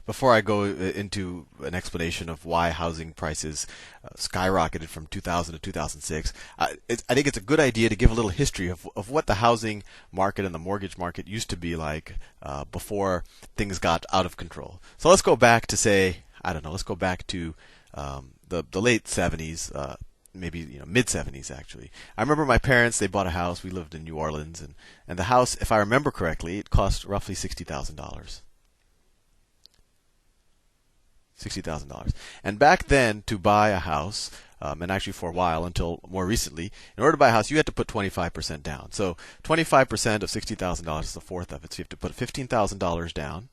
before I go into an explanation of why housing prices skyrocketed from 2000 to 2006, I think it's a good idea to give a little history of what the housing market and the mortgage market used to be like before things got out of control. So let's go back to say, I don't know, let's go back to the late 70s. Maybe mid 70s actually. I remember my parents, they bought a house. We lived in New Orleans, and the house, if I remember correctly, it cost roughly $60,000. $60,000. And back then, to buy a house, and actually for a while until more recently, in order to buy a house, you had to put 25% down. So 25% of $60,000 is a fourth of it. So you have to put $15,000 down.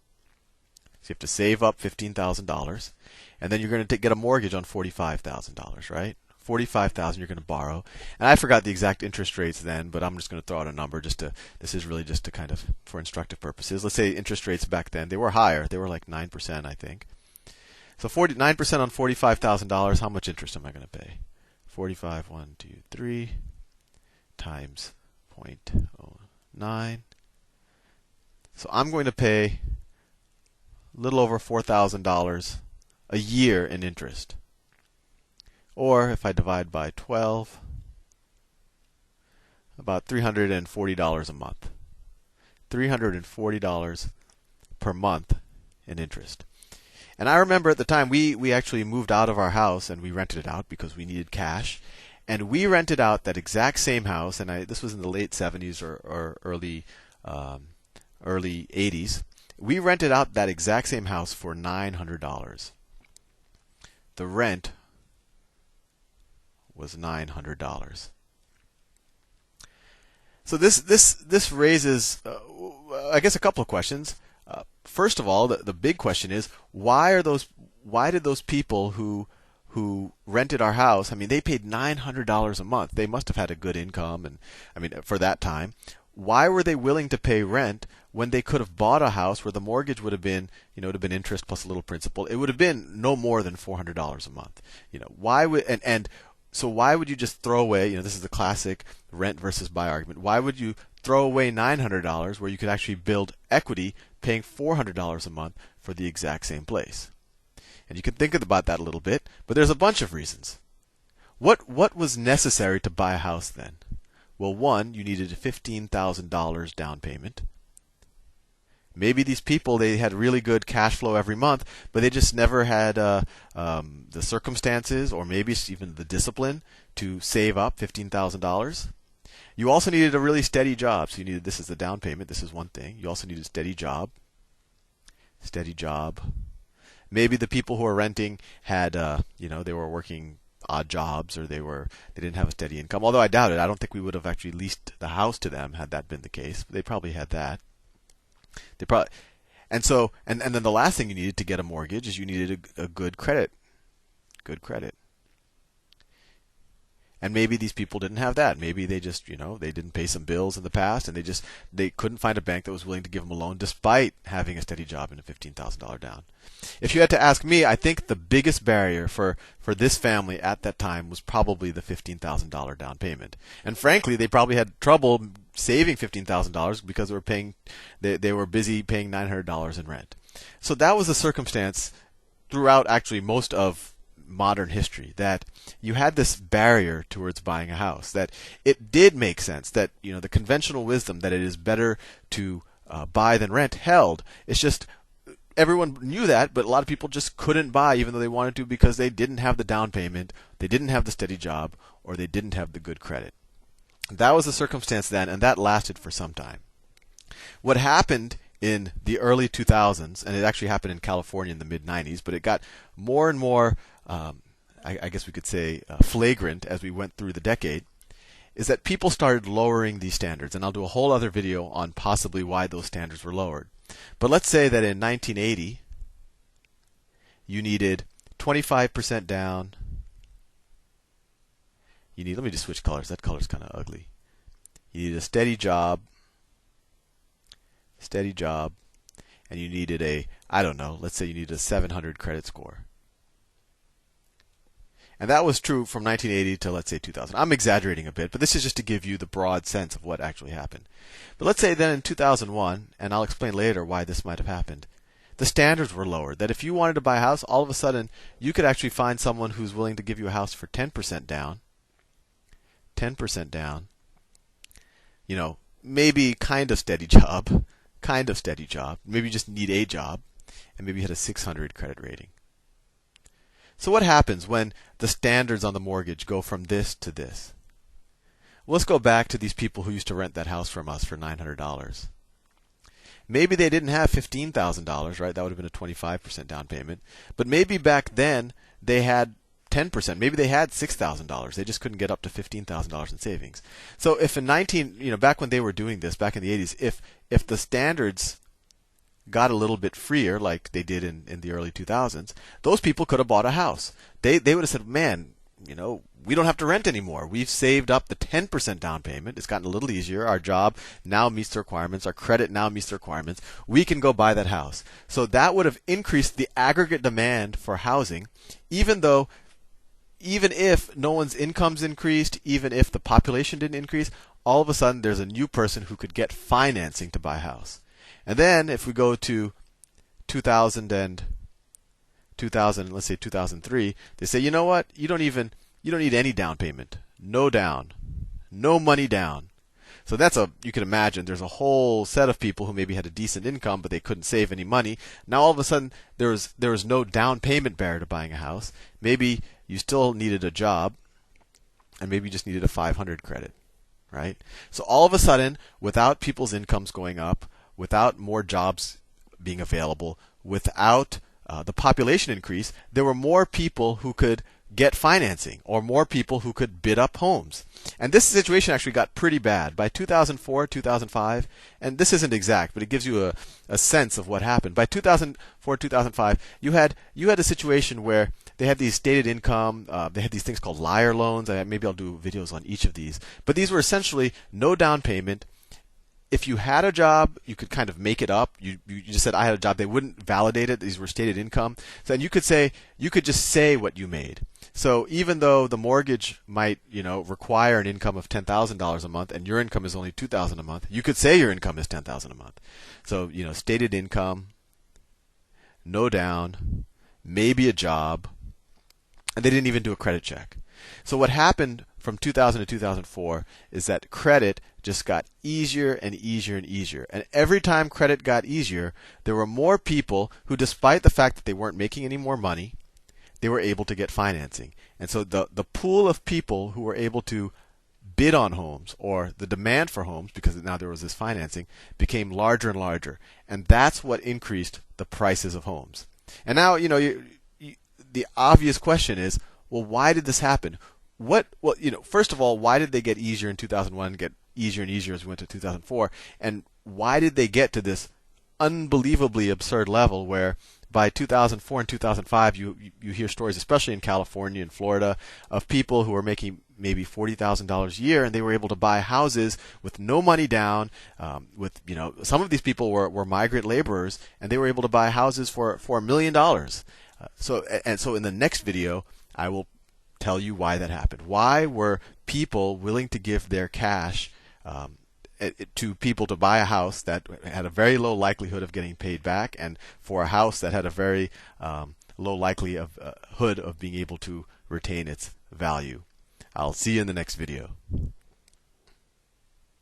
So you have to save up $15,000, and then you're going to get a mortgage on $45,000, right? $45,000 you're going to borrow, and I forgot the exact interest rates then, but I'm just going to throw out a number this is really just to kind of for instructive purposes. Let's say interest rates back then, they were higher. They were like 9%, I think. So 9% on $45,000, how much interest am I going to pay? 45, 1, 2, 3 times 0.09. So I'm going to pay a little over $4,000 a year in interest. Or if I divide by 12, about $340 a month. $340 per month in interest. And I remember at the time we actually moved out of our house and we rented it out because we needed cash. And we rented out that exact same house, and this was in the late 70s or early 80s. We rented out that exact same house for $900. The rent was $900. So this raises, I guess, a couple of questions. First of all, the big question is why did those people who rented our house? I mean, they paid $900 a month. They must have had a good income, and I mean, for that time, why were they willing to pay rent when they could have bought a house where the mortgage would have been, it would have been interest plus a little principal? It would have been no more than $400 a month. Why would so why would you just throw away, this is the classic rent versus buy argument. Why would you throw away $900 where you could actually build equity paying $400 a month for the exact same place? And you can think about that a little bit, but there's a bunch of reasons. What was necessary to buy a house then? Well, one, you needed a $15,000 down payment. Maybe these people, they had really good cash flow every month, but they just never had the circumstances or maybe even the discipline to save up $15,000. You also needed a really steady job. So you needed, this is the down payment. This is one thing. You also needed a steady job. Steady job. Maybe the people who are renting had, they were working odd jobs or they didn't have a steady income. Although I doubt it. I don't think we would have actually leased the house to them had that been the case. But they probably had that. And then the last thing you needed to get a mortgage is you needed a good credit. Good credit. And maybe these people didn't have that. Maybe they just, they didn't pay some bills in the past and they couldn't find a bank that was willing to give them a loan despite having a steady job and a $15,000 down. If you had to ask me, I think the biggest barrier for this family at that time was probably the $15,000 down payment. And frankly, they probably had trouble saving $15,000 because they were busy paying $900 in rent. So that was a circumstance throughout actually most of modern history, that you had this barrier towards buying a house, that it did make sense, that the conventional wisdom that it is better to buy than rent held. It's just everyone knew that, but a lot of people just couldn't buy even though they wanted to because they didn't have the down payment, they didn't have the steady job, or they didn't have the good credit. That was the circumstance then, and that lasted for some time. What happened in the early 2000s, and it actually happened in California in the mid-90s, but it got more and more, I guess we could say, flagrant as we went through the decade, is that people started lowering these standards. And I'll do a whole other video on possibly why those standards were lowered. But let's say that in 1980, you needed 25% down. Let me just switch colors. That color's kind of ugly. You needed a steady job, and you needed let's say you needed a 700 credit score. And that was true from 1980 to, let's say, 2000. I'm exaggerating a bit, but this is just to give you the broad sense of what actually happened. But let's say then in 2001, and I'll explain later why this might have happened, the standards were lowered. That if you wanted to buy a house, all of a sudden you could actually find someone who's willing to give you a house for 10% down. 10% down. Maybe kind of steady job. Maybe you just need a job. And maybe you had a 600 credit rating. So what happens when the standards on the mortgage go from this to this? Well, let's go back to these people who used to rent that house from us for $900. Maybe they didn't have $15,000, right? That would have been a 25% down payment. But maybe back then they had 10%. Maybe they had $6,000. They just couldn't get up to $15,000 in savings. So if back when they were doing this, back in the 80s, if the standards got a little bit freer, like they did in the early 2000s, those people could have bought a house. They would have said, man, we don't have to rent anymore. We've saved up the 10% down payment. It's gotten a little easier. Our job now meets the requirements. Our credit now meets the requirements. We can go buy that house. So that would have increased the aggregate demand for housing, even if no one's incomes increased, even if the population didn't increase, all of a sudden there's a new person who could get financing to buy a house. And then if we go to 2000, let's say 2003, they say, you know what? You don't need any down payment. No down. No money down. So you can imagine there's a whole set of people who maybe had a decent income, but they couldn't save any money. Now all of a sudden there was no down payment barrier to buying a house. Maybe you still needed a job, and maybe you just needed a 500 credit, right? So all of a sudden, without people's incomes going up, without more jobs being available, without the population increase, there were more people who could get financing, or more people who could bid up homes. And this situation actually got pretty bad. By 2004, 2005, and this isn't exact, but it gives you a sense of what happened. By 2004, 2005, you had a situation where they had these stated income, they had these things called liar loans. Maybe I'll do videos on each of these. But these were essentially no down payment. If you had a job, you could kind of make it up. You just said, I had a job. They wouldn't validate it. These were stated income. So, and you could just say what you made. So even though the mortgage might, require an income of $10,000 a month, and your income is only $2,000 a month, you could say your income is $10,000 a month. So, stated income, no down, maybe a job, and they didn't even do a credit check. So what happened from 2000 to 2004 is that credit just got easier and easier and easier. And every time credit got easier, there were more people who, despite the fact that they weren't making any more money, they were able to get financing. And so the pool of people who were able to bid on homes, or the demand for homes, because now there was this financing, became larger and larger. And that's what increased the prices of homes. And now, the obvious question is, well, why did this happen? First of all, why did they get easier in 2001, get easier and easier as we went to 2004? And why did they get to this unbelievably absurd level where by 2004 and 2005, you hear stories, especially in California and Florida, of people who were making maybe $40,000 a year, and they were able to buy houses with no money down. Some of these people were migrant laborers, and they were able to buy houses for $1 million. So in the next video, I will tell you why that happened. Why were people willing to give their cash to people to buy a house that had a very low likelihood of getting paid back, and for a house that had a very low likelihood of being able to retain its value? I'll see you in the next video.